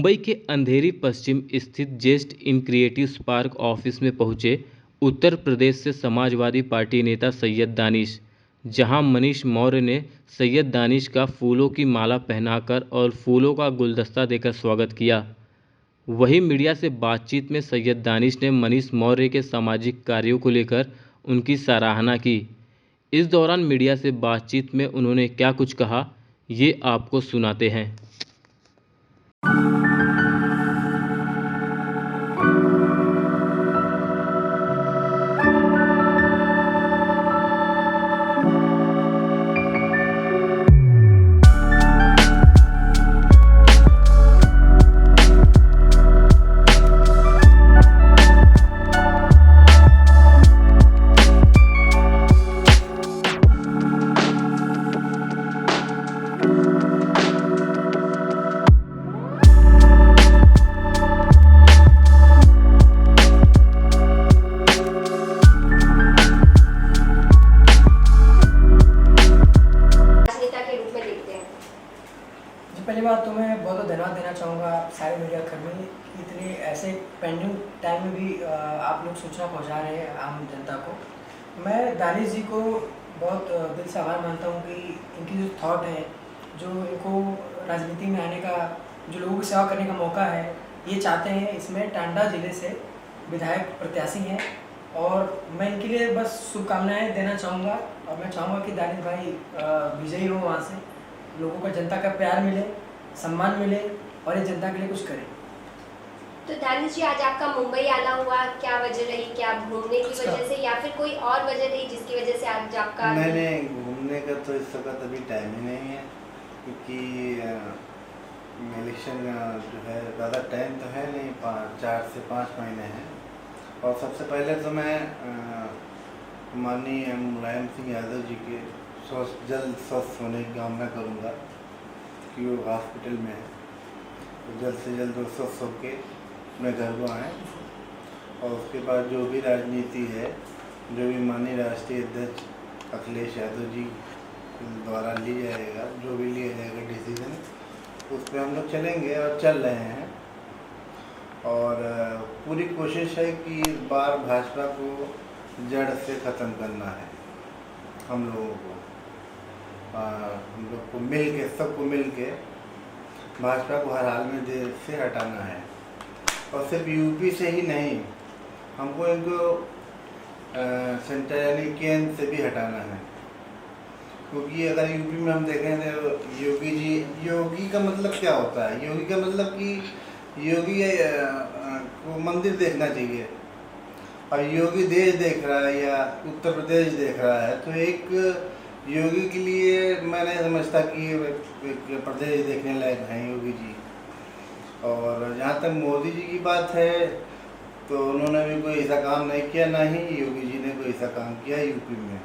मुंबई के अंधेरी पश्चिम स्थित जेस्ट in creative spark office में पहुंचे उत्तर प्रदेश से समाजवादी पार्टी नेता सैयद दानिश, जहां मनीष मौर्य ने सैयद दानिश का फूलों की माला पहनाकर और फूलों का गुलदस्ता देकर स्वागत किया। वहीं मीडिया से बातचीत में सैयद दानिश ने मनीष मौर्य के सामाजिक कार्यों को लेकर उनकी सराहना की। इस दौरान मीडिया से बातचीत में उन्होंने क्या कुछ कहा, ये आपको सुनाते हैं। पहली बात तो मैं बहुत धन्यवाद देना चाहूँगा सारे मीडिया कर्मी, इतने ऐसे पेंडिंग टाइम में भी आप लोग सूचना पहुँचा रहे हैं आम जनता को। मैं दानिश जी को बहुत दिल से आभार मानता हूँ कि इनकी जो थॉट है, जो इनको राजनीति में आने का, जो लोगों की सेवा करने का मौका है, ये चाहते हैं। इसमें टांडा ज़िले से विधायक प्रत्याशी हैं और मैं इनके लिए बस शुभकामनाएँ देना चाहूँगा और मैं चाहूँगा कि दानिश भाई विजयी हो, वहाँ से लोगों का, जनता का प्यार मिले, सम्मान मिले और ये जनता के लिए कुछ करें। तो दानिश जी, आज आपका मुंबई आना हुआ, क्या वजह रही? क्या घूमने की वजह से या फिर कोई और वजह रही जिसकी वजह से आज आपका? नहीं, घूमने का तो इस वक्त अभी टाइम ही नहीं है, क्योंकि इलेक्शन जो है ज़्यादा टाइम तो है नहीं, 4 से 5 महीने हैं। और सबसे पहले तो मैं माननीय मुलायम सिंह यादव जी के जल्द स्वस्थ होने की कामना करूँगा कि वो हॉस्पिटल में है, तो जल्द से जल्द वो स्वस्थ होकर अपने घर को आएँ। और उसके बाद जो भी राजनीति है, जो भी माननीय राष्ट्रीय अध्यक्ष अखिलेश यादव जी द्वारा ली जाएगा, जो भी लिया जाएगा डिसीजन, उस पर हम लोग चलेंगे और चल रहे हैं। और पूरी कोशिश है कि इस बार भाजपा को जड़ से ख़त्म करना है। हम लोगों को, हम लोग को मिल के, सबको मिल के भाजपा को हर हाल में देश से हटाना है। और सिर्फ यूपी से ही नहीं, हमको इनको सेंटर यानी केंद्र से भी हटाना है। क्योंकि अगर यूपी में हम देखें तो योगी का मतलब क्या होता है? योगी का मतलब कि योगी को मंदिर देखना चाहिए, और योगी देश देख रहा है या उत्तर प्रदेश देख रहा है, तो एक योगी के लिए मैं नहीं समझता कि एक प्रदेश देखने लायक हैं योगी जी। और जहाँ तक मोदी जी की बात है, तो उन्होंने भी कोई ऐसा काम नहीं किया, ना ही योगी जी ने कोई ऐसा काम किया यूपी में।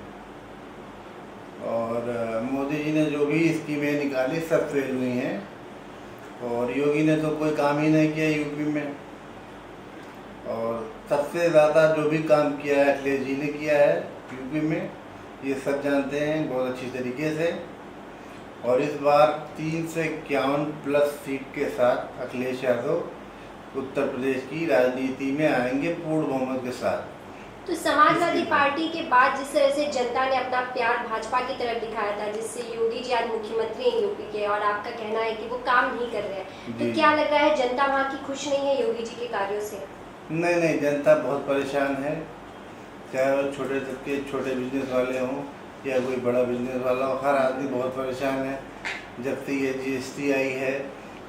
और मोदी जी ने जो भी स्कीमें निकाली सब फेल हुई हैं, और योगी ने तो कोई काम ही नहीं किया यूपी में। और सबसे ज़्यादा जो भी काम किया है अखिलेश जी ने किया है यूपी में, ये सब जानते हैं बहुत अच्छी तरीके से। और इस बार 351+ सीट के साथ अखिलेश यादव उत्तर प्रदेश की राजनीति में आएंगे पूर्ण बहुमत के साथ। तो समाजवादी पार्टी के बाद जिस तरह से जनता ने अपना प्यार भाजपा की तरफ दिखाया था, जिससे योगी जी आज मुख्यमंत्री हैं यूपी के, और आपका कहना है कि वो काम नहीं कर रहे हैं, तो क्या लग रहा है जनता वहाँ की खुश नहीं है योगी जी के कार्यों से? नहीं, जनता बहुत परेशान है। चाहे वो छोटे बिजनेस वाले हों या कोई बड़ा बिजनेस वाला हो, हर आदमी बहुत परेशान है। जब से ये GST आई है,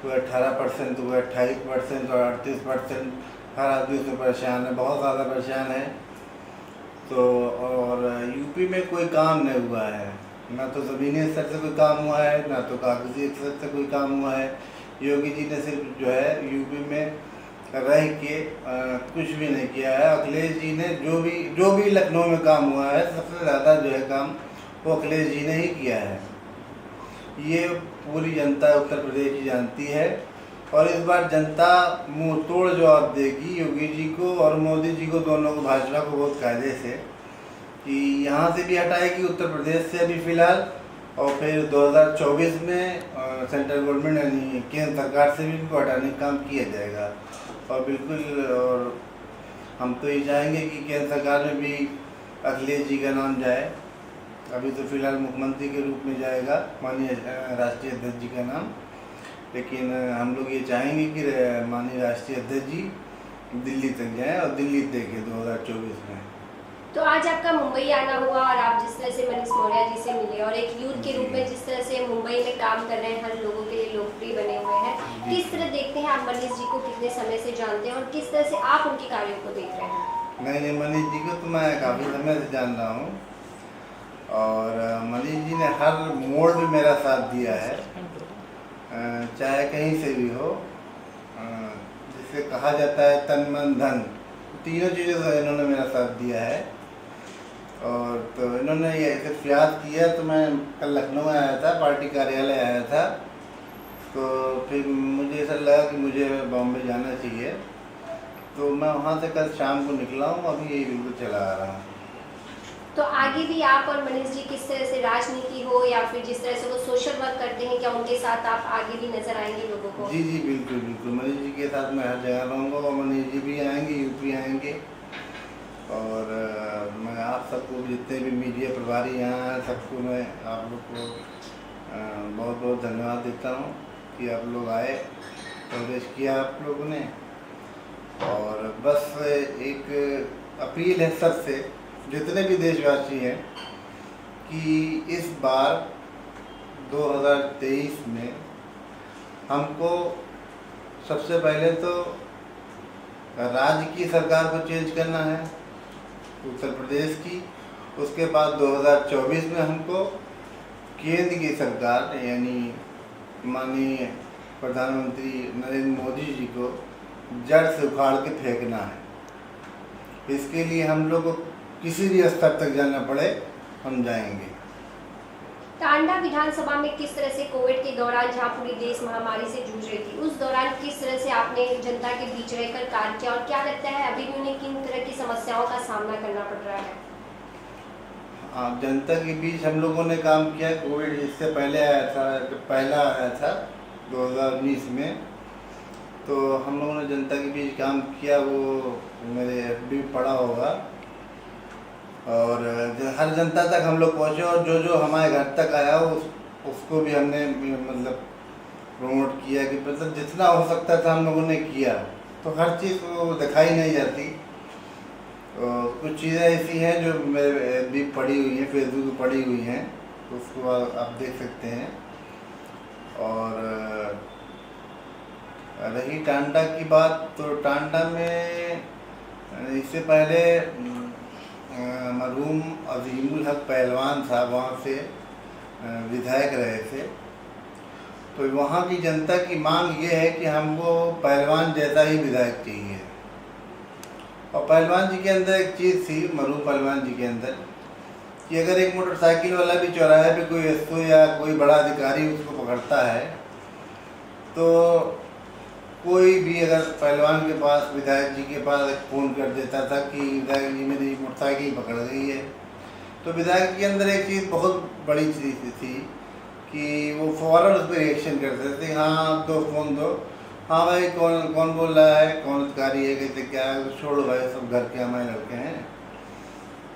कोई 18%, कोई 28% और 38%, हर आदमी उसमें परेशान है, बहुत ज़्यादा परेशान है। तो और यूपी में कोई काम नहीं हुआ है, ना तो ज़मीनी स्तर से कोई काम हुआ है, ना तो कागजी स्तर से कोई काम हुआ है। योगी जी ने सिर्फ जो है यूपी में रह के कुछ भी नहीं किया है। अखिलेश जी ने जो भी लखनऊ में काम हुआ है, सबसे ज़्यादा जो है काम वो अखिलेश जी ने ही किया है। ये पूरी जनता उत्तर प्रदेश की जानती है। और इस बार जनता मुंह तोड़ जवाब देगी योगी जी को और मोदी जी को, दोनों को, भाजपा को बहुत कायदे से, कि यहाँ से भी हटाएगी उत्तर प्रदेश से अभी फ़िलहाल, और फिर 2024 में सेंट्रल गवर्नमेंट यानी केंद्र सरकार से भी इनको हटाने का काम किया जाएगा। और बिल्कुल, और हम तो ये चाहेंगे कि केंद्र सरकार में भी अखिलेश जी का नाम जाए। अभी तो फिलहाल मुख्यमंत्री के रूप में जाएगा माननीय राष्ट्रीय अध्यक्ष जी का नाम, लेकिन हम लोग ये चाहेंगे कि माननीय राष्ट्रीय अध्यक्ष जी दिल्ली तक जाएं और दिल्ली देखें 2024 में। तो आज आपका मुंबई आना हुआ और आप जिस तरह से मनीष मौर्य जी से मिले और एक यूथ के रूप में जिस तरह से मुंबई में काम कर रहे हैं, हर लोगों के लिए लोकप्रिय बने हुए हैं, किस तरह देखते हैं आप मनीष जी को? कितने समय से जानते हैं और किस तरह से आप उनके कार्यों को देख रहे हैं? नहीं, मनीष जी को तो मैं काफ़ी समय से जान रहा हूँ और मनीष जी ने हर मोड़ में मेरा साथ दिया है, चाहे कहीं से भी हो। जिसे कहा जाता है तन मन धन, तीनों चीज़ों से इन्होंने मेरा साथ दिया है। और तो इन्होंने ये सिर्फ याद किया तो मैं कल लखनऊ आया था, पार्टी कार्यालय आया था, तो फिर मुझे ऐसा लगा कि मुझे बॉम्बे जाना चाहिए, तो मैं वहाँ से कल शाम को निकला हूँ, अभी यही बिल्कुल चला आ रहा हूँ। तो आगे भी आप और मनीष जी किस तरह से राजनीति हो या फिर जिस तरह से वो सोशल वर्क करते हैं, क्या उनके साथ आप आगे भी नजर आएंगे लोगों को? जी जी बिल्कुल बिल्कुल, मनीष जी के साथ मैं हर जगह रहूँगा और मनीष जी भी आएंगे, यूपी आएंगे। और मैं आप सबको, जितने भी मीडिया प्रभारी यहाँ हैं, सबको मैं आप लोग को बहुत बहुत धन्यवाद देता हूँ कि आप लोग आए, कवरेज किया आप लोगों ने। और बस एक अपील है सबसे, जितने भी देशवासी हैं, कि इस बार 2023 में हमको सबसे पहले तो राज्य की सरकार को चेंज करना है, उत्तर प्रदेश की। उसके बाद 2024 में हमको केंद्र की सरकार यानी माननीय प्रधानमंत्री नरेंद्र मोदी जी को जड़ से उखाड़ के फेंकना है। इसके लिए हम लोग को किसी भी स्तर तक जाना पड़े, हम जाएंगे। टांडा विधानसभा में किस तरह से कोविड के दौरान, जहां पूरी देश महामारी से जूझ रही थी, उस दौरान किस तरह से आपने जनता के बीच रहकर कार्य किया और क्या लगता है अभी भी उन्हें किन तरह की समस्याओं का सामना करना पड़ रहा है? जनता के बीच हम लोगों ने काम किया। कोविड इससे पहले आया था, पहला आया था 2019 में, तो हम लोगों ने जनता के बीच काम किया, वो मेरे भी पड़ा होगा। और हर जनता तक हम लोग पहुँचे और जो जो हमारे घर तक आया उसको भी हमने मतलब प्रमोट किया कि मतलब जितना हो सकता था हम लोगों ने किया। तो हर चीज़ वो दिखाई नहीं जाती, कुछ चीज़ें ऐसी हैं जो मेरे भी पड़ी हुई हैं, फेसबुक पे पड़ी हुई हैं, तो उसको आप देख सकते हैं। और रही टांडा की बात, तो टांडा में इससे पहले मरहूम अजीमुल हक पहलवान साहब वहाँ से विधायक रहे थे। तो वहाँ की जनता की मांग ये है कि हमको पहलवान जैसा ही विधायक चाहिए। और पहलवान जी के अंदर एक चीज़ थी, मरहूम पहलवान जी के अंदर, कि अगर एक मोटरसाइकिल वाला भी चौराहे पे कोई एसओ या कोई बड़ा अधिकारी उसको पकड़ता है, तो कोई भी अगर पहलवान के पास, विधायक जी के पास फ़ोन कर देता था कि विधायक जी मेरी मोटरसाइकिल पकड़ गई है, तो विधायक के अंदर एक चीज़ बहुत बड़ी चीज़ थी कि वो फ़ौरन उस पर रिएक्शन करते थे। हाँ दो फ़ोन दो, हाँ भाई कौन कौन बोल रहा है, कौन अधिकारी है, कहते क्या है, छोड़ो भाई सब घर के हमारे लड़के हैं।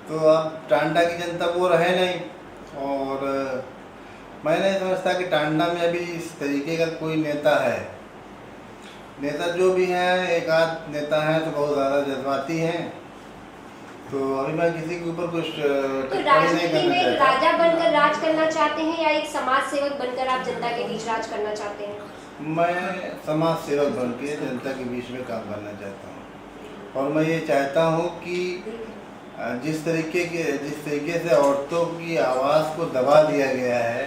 तो अब टांडा की जनता वो रहे नहीं। और मैं नहीं समझता कि टांडा में अभी इस तरीके का कोई नेता है। नेता जो भी हैं, एक आध नेता हैं तो बहुत ज़्यादा जज्बाती हैं, तो अभी मैं किसी के ऊपर कुछ तो राजनीति में राजा बनकर राज करना चाहते हैं या एक समाज सेवक बनकर आप जनता के बीच राज करना चाहते हैं? मैं समाज सेवक बन के जनता के बीच में काम करना चाहता हूँ। और मैं ये चाहता हूँ कि जिस तरीके से औरतों की आवाज़ को दबा दिया गया है,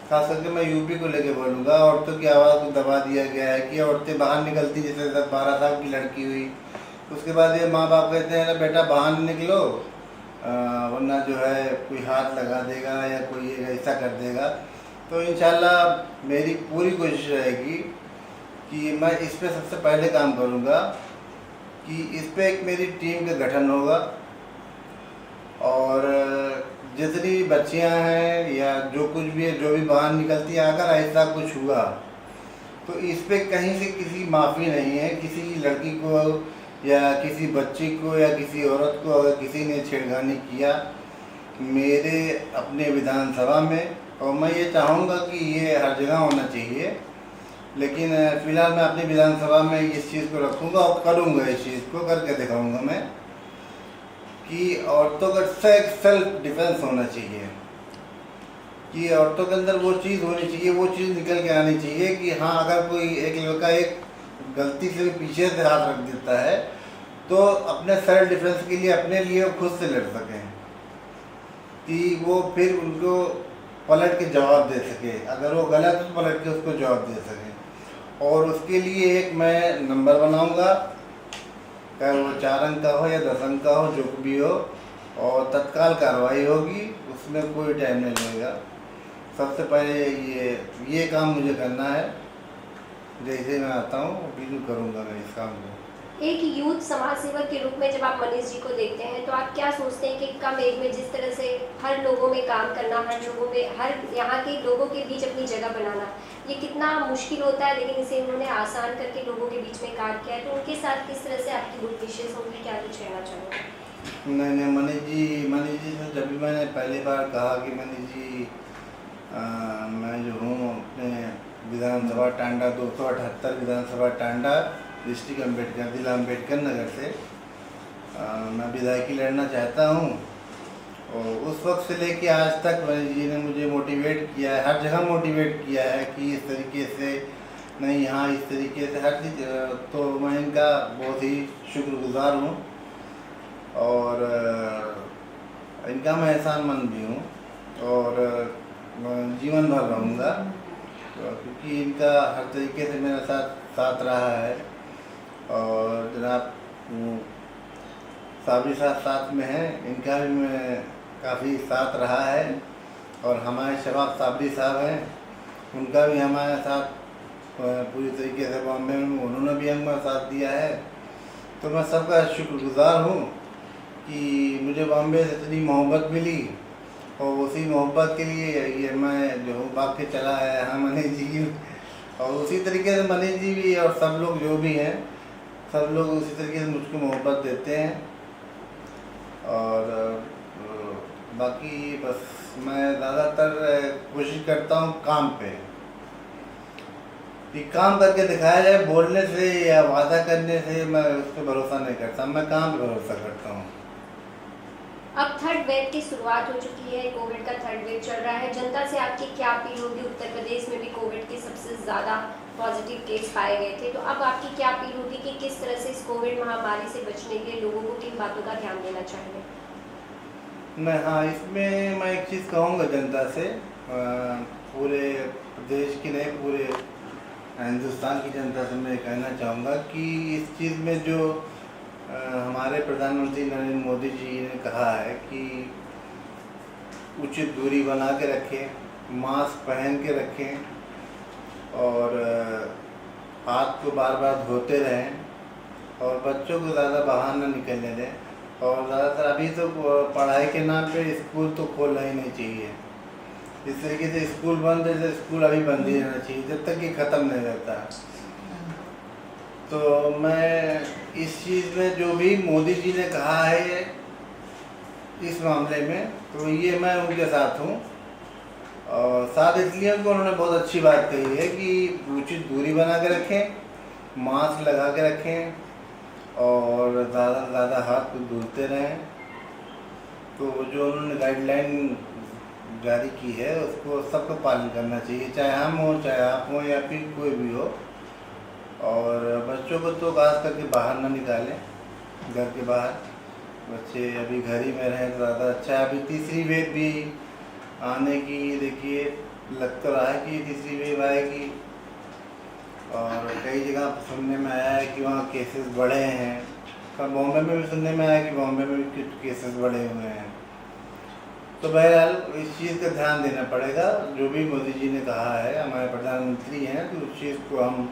खास करके मैं यूपी को लेके बोलूँगा, औरतों की आवाज़ को दबा दिया गया है कि औरतें बाहर निकलती, जैसे 12 साल की लड़की हुई, उसके बाद ये माँ बाप कहते हैं बेटा बाहर निकलो, वरना जो है कोई हाथ लगा देगा या कोई ये ऐसा कर देगा। तो इंशाल्लाह मेरी पूरी कोशिश रहेगी कि मैं इस पर सबसे पहले काम करूँगा कि इस पर एक मेरी टीम का गठन होगा और जितनी बच्चियां हैं या जो कुछ भी है, जो भी बाहर निकलती है, अगर ऐसा कुछ हुआ तो इस पे कहीं से किसी माफ़ी नहीं है। किसी लड़की को या किसी बच्ची को या किसी औरत को अगर किसी ने छेड़खानी किया मेरे अपने विधानसभा में, और मैं ये चाहूँगा कि ये हर जगह होना चाहिए, लेकिन फ़िलहाल मैं अपनी विधानसभा में इस चीज़ को रखूँगा और करूँगा, इस चीज़ को करके दिखाऊँगा मैं कि औरतों का सेल्फ डिफेंस होना चाहिए, कि औरतों के अंदर वो चीज़ होनी चाहिए, वो चीज़ निकल के आनी चाहिए कि हाँ, अगर कोई एक लड़का एक गलती से पीछे से हाथ रख देता है तो अपने सेल्फ डिफेंस के लिए अपने लिए खुद से लड़ सकें, कि वो फिर उनको पलट के जवाब दे सके, अगर वो गलत है तो पलट के उसको जवाब दे सके। और उसके लिए एक मैं नंबर बनाऊंगा, चाहे वो 4 अंक का हो या 10 अंक का हो, जो भी हो, और तत्काल कार्रवाई होगी, उसमें कोई टाइम नहीं लगेगा। सबसे पहले ये काम मुझे करना है, जैसे मैं आता हूँ बिल्कुल करूँगा मैं इस काम को। एक यूथ समाज सेवक के रूप में जब आप मनीष जी को देखते हैं तो आप क्या सोचते हैं कि कम एज में जिस तरह से हर लोगों में काम करना, हर यहाँ के लोगों के बीच अपनी जगह बनाना, ये कितना मुश्किल होता है, लेकिन इसे उन्होंने आसान करके लोगों के बीच में काम किया है, तो उनके साथ किस तरह से आपकी गुड विशेष होंगी, क्या कुछ कहना चाहोगे? नहीं, मनीष जी से जब भी मैंने पहली बार कहा कि मनीष जी मैं जो हूँ अपने विधानसभा टांडा 278 विधानसभा टांडा डिस्ट्रिक्ट अम्बेडकर जिला अम्बेडकर नगर से मैं विधायकी लड़ना चाहता हूँ, और उस वक्त से लेके आज तक मनीष जी ने मुझे मोटिवेट किया है, हर जगह मोटिवेट किया है कि इस तरीके से नहीं, यहाँ इस तरीके से हर चीज़, तो मैं इनका बहुत ही शुक्रगुजार हूँ और इनका मैं एहसानमंद भी हूँ और जीवन भर रहूँगा, क्योंकि इनका हर तरीके से मेरा साथ रहा है। और जनाब साबरी साहब साथ में हैं, इनका भी मैं काफ़ी साथ रहा है, और हमारे शबाब साबरी साहब हैं, उनका भी हमारे साथ पूरी तरीके से बॉम्बे में उन्होंने भी हमारा साथ दिया है। तो मैं सबका शुक्रगुजार हूँ कि मुझे बॉम्बे से इतनी मोहब्बत मिली, और उसी मोहब्बत के लिए ये मैं जो हूँ भाग के चला आया हाँ मनीष जी, और उसी तरीके से मनीष जी भी और सब लोग जो भी हैं, सब लोग उसी तरीके से मुझको मोहब्बत देते हैं। और बाकी बस मैं ज़्यादातर कोशिश करता हूँ काम पे, कि काम करके दिखाया जाए, बोलने से या वादा करने से मैं उस पर भरोसा नहीं करता, मैं काम पे भरोसा करता हूँ। अब थर्ड वेव की शुरुआत हो चुकी है, कोविड का थर्ड वेव चल रहा है, जनता से आपकी क्या अपील होगी? उत्तर प्रदेश में भी कोविड के सबसे ज़्यादा पॉजिटिव केस पाए गए थे, तो अब आपकी क्या अपील होगी कि किस तरह से इस कोविड महामारी से बचने के लिए लोगों को किन बातों का ध्यान देना चाहिए? इसमें मैं एक चीज़ कहूँगा जनता से, पूरे प्रदेश की नहीं, पूरे हिंदुस्तान की जनता से मैं कहना चाहूँगा कि इस चीज़ में जो हमारे प्रधानमंत्री नरेंद्र मोदी जी ने कहा है कि उचित दूरी बना के रखें, मास्क पहन के रखें, और हाथ को बार बार धोते रहें, और बच्चों को ज़्यादा बाहर ना निकलने दें, और ज़्यादातर अभी तो पढ़ाई के नाम पे स्कूल तो खोलना ही नहीं चाहिए। इस तरीके से स्कूल बंद है, स्कूल अभी बंद ही रहना चाहिए जब तक ये ख़त्म नहीं रहता। तो मैं इस चीज़ में जो भी मोदी जी ने कहा है इस मामले में, तो ये मैं उनके साथ हूँ, और साथ इसलिए कि उन्होंने बहुत अच्छी बात कही है कि उचित दूरी बना के रखें, मास्क लगा के रखें, और ज़्यादा से ज़्यादा हाथ को धुलते रहें। तो जो उन्होंने गाइडलाइन जारी की है उसको सबको पालन करना चाहिए, चाहे हम हो, चाहे आप हो, या फिर कोई भी हो। और बच्चों को तो खास करके बाहर ना निकालें, घर के बाहर, बच्चे अभी घर ही में रहें तो ज़्यादा अच्छा है। अभी तीसरी वेव भी आने की देखिए लग तो रहा है कि तीसरी वेव आएगी, और कई जगह सुनने में आया है कि वहाँ केसेस बढ़े हैं, और बॉम्बे में भी सुनने में आया कि बॉम्बे में भी केसेस बढ़े हुए हैं। तो बहरहाल इस चीज़ का ध्यान देना पड़ेगा, जो भी मोदी जी ने कहा है, हमारे प्रधानमंत्री हैं, तो उस चीज़ को हम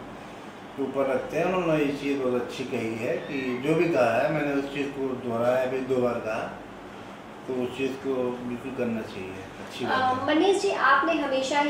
ऊपर रखते हैं। उन्होंने ये चीज़ बहुत अच्छी कही है कि जो भी कहा है, मैंने उस चीज़ को दोहराया भी 2 बार कहा, तो उस चीज़ को बिल्कुल करना चाहिए, अच्छी बात है। मनीष जी, आपने हमेशा ही